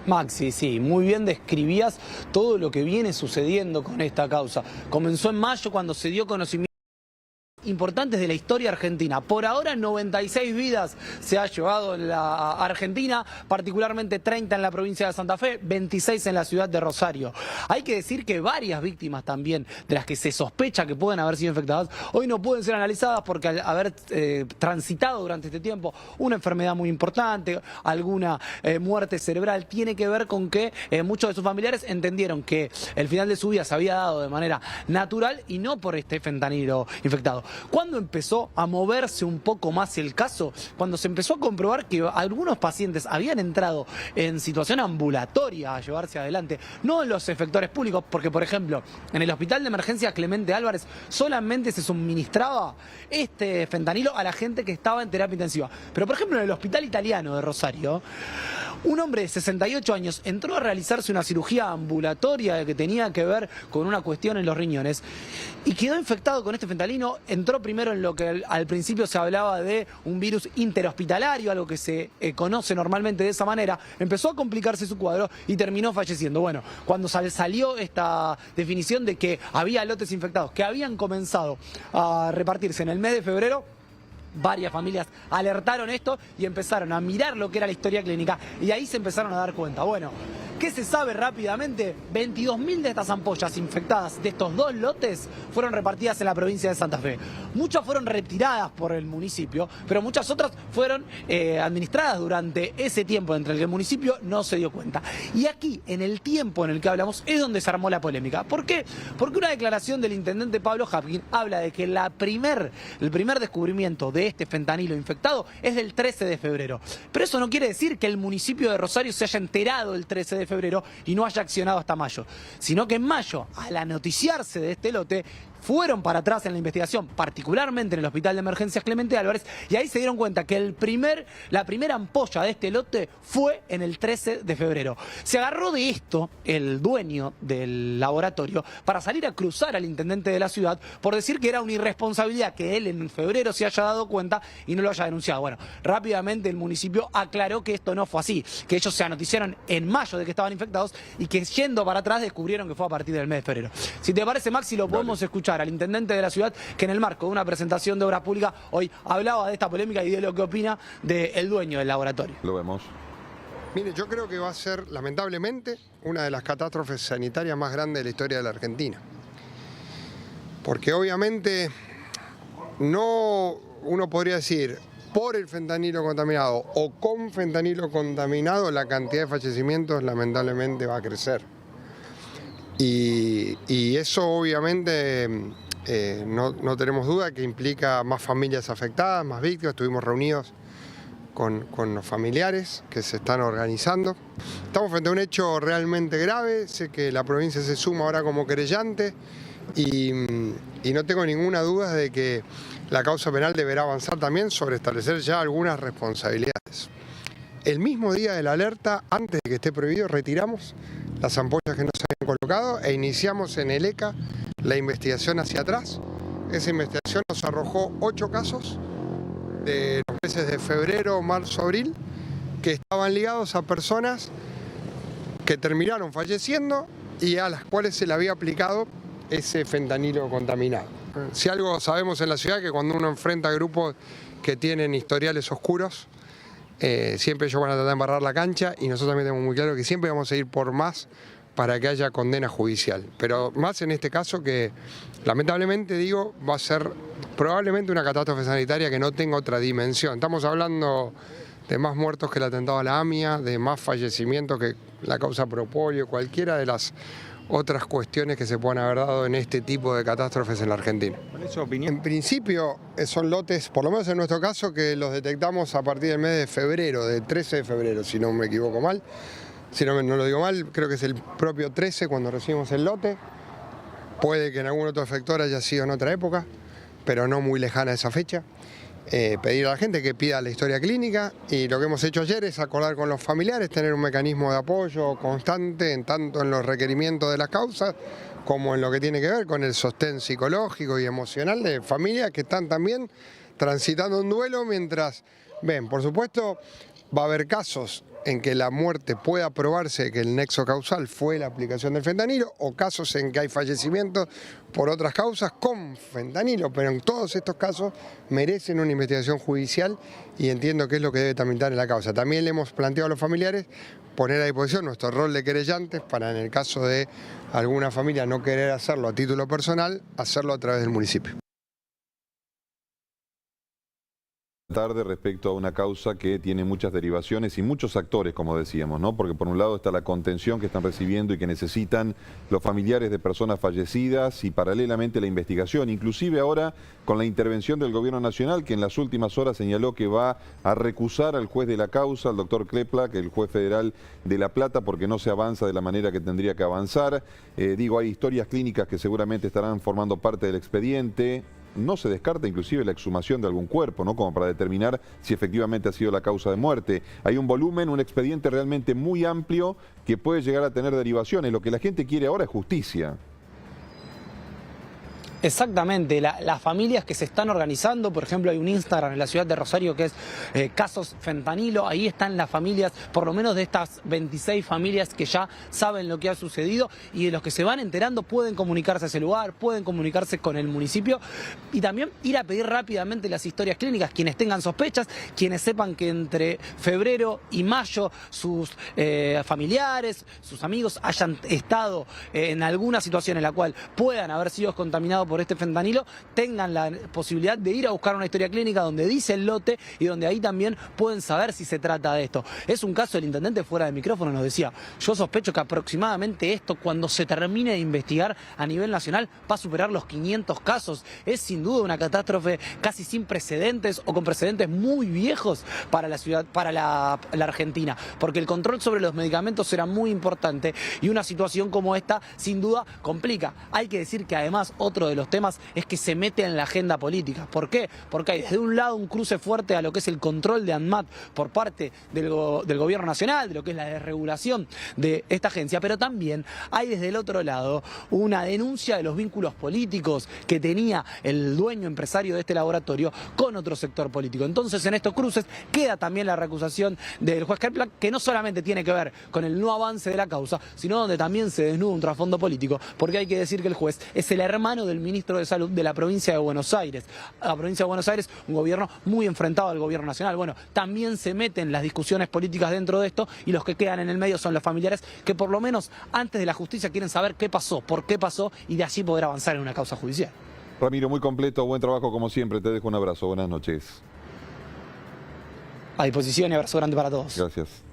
Maxi, sí, muy bien describías todo lo que viene sucediendo con esta causa. Comenzó en mayo cuando se dio conocimiento importantes de la historia argentina. Por ahora 96 vidas se ha llevado en la Argentina, particularmente 30 en la provincia de Santa Fe, 26 en la ciudad de Rosario. Hay que decir que varias víctimas también, de las que se sospecha que pueden haber sido infectadas, hoy no pueden ser analizadas porque al haber transitado durante este tiempo una enfermedad muy importante, alguna muerte cerebral, tiene que ver con que muchos de sus familiares entendieron que el final de su vida se había dado de manera natural y no por este fentanilo infectado. ¿Cuándo empezó a moverse un poco más el caso? Cuando se empezó a comprobar que algunos pacientes habían entrado en situación ambulatoria a llevarse adelante, no en los efectores públicos, porque por ejemplo, en el hospital de emergencia Clemente Álvarez solamente se suministraba este fentanilo a la gente que estaba en terapia intensiva. Pero por ejemplo en el hospital italiano de Rosario, un hombre de 68 años entró a realizarse una cirugía ambulatoria que tenía que ver con una cuestión en los riñones y quedó infectado con este fentanilo. Entró primero en lo que al principio se hablaba de un virus interhospitalario, algo que se conoce normalmente de esa manera. Empezó a complicarse su cuadro y terminó falleciendo. Bueno, cuando salió esta definición de que había lotes infectados que habían comenzado a repartirse en el mes de febrero, varias familias alertaron esto y empezaron a mirar lo que era la historia clínica y ahí se empezaron a dar cuenta. Bueno, ¿qué se sabe rápidamente? 22.000 de estas ampollas infectadas de estos dos lotes fueron repartidas en la provincia de Santa Fe. Muchas fueron retiradas por el municipio, pero muchas otras fueron administradas durante ese tiempo entre el que el municipio no se dio cuenta. Y aquí, en el tiempo en el que hablamos, es donde se armó la polémica. ¿Por qué? Porque una declaración del intendente Pablo Hapkin habla de que el primer descubrimiento de este fentanilo infectado es del 13 de febrero. Pero eso no quiere decir que el municipio de Rosario se haya enterado el 13 de febrero y no haya accionado hasta mayo, sino que en mayo, al anoticiarse de este lote, fueron para atrás en la investigación, particularmente en el Hospital de Emergencias Clemente Álvarez, y ahí se dieron cuenta que la primera ampolla de este lote fue en el 13 de febrero. Se agarró de esto el dueño del laboratorio para salir a cruzar al intendente de la ciudad por decir que era una irresponsabilidad que él en febrero se haya dado cuenta y no lo haya denunciado. Bueno, rápidamente el municipio aclaró que esto no fue así, que ellos se anoticiaron en mayo de que estaban infectados y que yendo para atrás descubrieron que fue a partir del mes de febrero. Si te parece, Maxi, lo podemos escuchar al intendente de la ciudad, que en el marco de una presentación de obras públicas hoy hablaba de esta polémica y de lo que opina del dueño del laboratorio. Lo vemos. Mire, yo creo que va a ser, lamentablemente, una de las catástrofes sanitarias más grandes de la historia de la Argentina. Porque obviamente uno podría decir, por el fentanilo contaminado o con fentanilo contaminado, la cantidad de fallecimientos lamentablemente va a crecer. Y eso obviamente no tenemos duda que implica más familias afectadas, más víctimas. Estuvimos reunidos con los familiares que se están organizando. Estamos frente a un hecho realmente grave. Sé que la provincia se suma ahora como querellante y no tengo ninguna duda de que la causa penal deberá avanzar también sobre establecer ya algunas responsabilidades. El mismo día de la alerta, antes de que esté prohibido, retiramos las ampollas que no se habían colocado e iniciamos en el ECA la investigación hacia atrás. Esa investigación nos arrojó 8 casos de los meses de febrero, marzo, abril, que estaban ligados a personas que terminaron falleciendo y a las cuales se le había aplicado ese fentanilo contaminado. Si algo sabemos en la ciudad, que cuando uno enfrenta a grupos que tienen historiales oscuros, siempre ellos van a tratar de embarrar la cancha y nosotros también tenemos muy claro que siempre vamos a ir por más para que haya condena judicial. Pero más en este caso que, lamentablemente digo, va a ser probablemente una catástrofe sanitaria que no tenga otra dimensión. Estamos hablando de más muertos que el atentado a la AMIA, de más fallecimientos que la causa propóleo, cualquiera de las otras cuestiones que se puedan haber dado en este tipo de catástrofes en la Argentina. ¿Cuál es su opinión? En principio son lotes, por lo menos en nuestro caso, que los detectamos a partir del mes de febrero, del 13 de febrero, si no me equivoco mal. Si no lo digo mal, creo que es el propio 13 cuando recibimos el lote. Puede que en algún otro efector haya sido en otra época, pero no muy lejana esa fecha. Pedir a la gente que pida la historia clínica y lo que hemos hecho ayer es acordar con los familiares, tener un mecanismo de apoyo constante, tanto en los requerimientos de las causas como en lo que tiene que ver con el sostén psicológico y emocional de familias que están también transitando un duelo mientras ven. Por supuesto, va a haber casos en que la muerte pueda probarse que el nexo causal fue la aplicación del fentanilo, o casos en que hay fallecimientos por otras causas con fentanilo, pero en todos estos casos merecen una investigación judicial y entiendo que es lo que debe tramitar en la causa. También le hemos planteado a los familiares poner a disposición nuestro rol de querellantes para, en el caso de alguna familia no querer hacerlo a título personal, hacerlo a través del municipio. Tarde respecto a una causa que tiene muchas derivaciones y muchos actores, como decíamos, ¿no? Porque por un lado está la contención que están recibiendo y que necesitan los familiares de personas fallecidas y paralelamente la investigación, inclusive ahora con la intervención del Gobierno Nacional, que en las últimas horas señaló que va a recusar al juez de la causa, al doctor Kleplak, el juez federal de La Plata, porque no se avanza de la manera que tendría que avanzar. Hay historias clínicas que seguramente estarán formando parte del expediente. No se descarta inclusive la exhumación de algún cuerpo, ¿no? Como para determinar si efectivamente ha sido la causa de muerte. Hay un volumen, un expediente realmente muy amplio que puede llegar a tener derivaciones. Lo que la gente quiere ahora es justicia. Exactamente, las familias que se están organizando, por ejemplo hay un Instagram en la ciudad de Rosario que es Casos Fentanilo, ahí están las familias, por lo menos de estas 26 familias que ya saben lo que ha sucedido y de los que se van enterando pueden comunicarse a ese lugar, pueden comunicarse con el municipio y también ir a pedir rápidamente las historias clínicas, quienes tengan sospechas, quienes sepan que entre febrero y mayo sus familiares, sus amigos hayan estado en alguna situación en la cual puedan haber sido contaminados por este fentanilo, tengan la posibilidad de ir a buscar una historia clínica donde dice el lote y donde ahí también pueden saber si se trata de esto. Es un caso, el intendente fuera de micrófono nos decía, yo sospecho que aproximadamente esto cuando se termine de investigar a nivel nacional va a superar los 500 casos. Es sin duda una catástrofe casi sin precedentes o con precedentes muy viejos para la ciudad, para la Argentina, porque el control sobre los medicamentos será muy importante y una situación como esta sin duda complica. Hay que decir que además otro de los temas es que se mete en la agenda política. ¿Por qué? Porque hay desde un lado un cruce fuerte a lo que es el control de ANMAT por parte del gobierno nacional, de lo que es la desregulación de esta agencia, pero también hay desde el otro lado una denuncia de los vínculos políticos que tenía el dueño empresario de este laboratorio con otro sector político. Entonces en estos cruces queda también la recusación del juez Kleplak, que no solamente tiene que ver con el no avance de la causa, sino donde también se desnuda un trasfondo político, porque hay que decir que el juez es el hermano del ministro de Salud de la provincia de Buenos Aires. La provincia de Buenos Aires, un gobierno muy enfrentado al gobierno nacional. Bueno, también se meten las discusiones políticas dentro de esto y los que quedan en el medio son los familiares que por lo menos antes de la justicia quieren saber qué pasó, por qué pasó y de allí poder avanzar en una causa judicial. Ramiro, muy completo, buen trabajo como siempre. Te dejo un abrazo, buenas noches. A disposición y abrazo grande para todos. Gracias.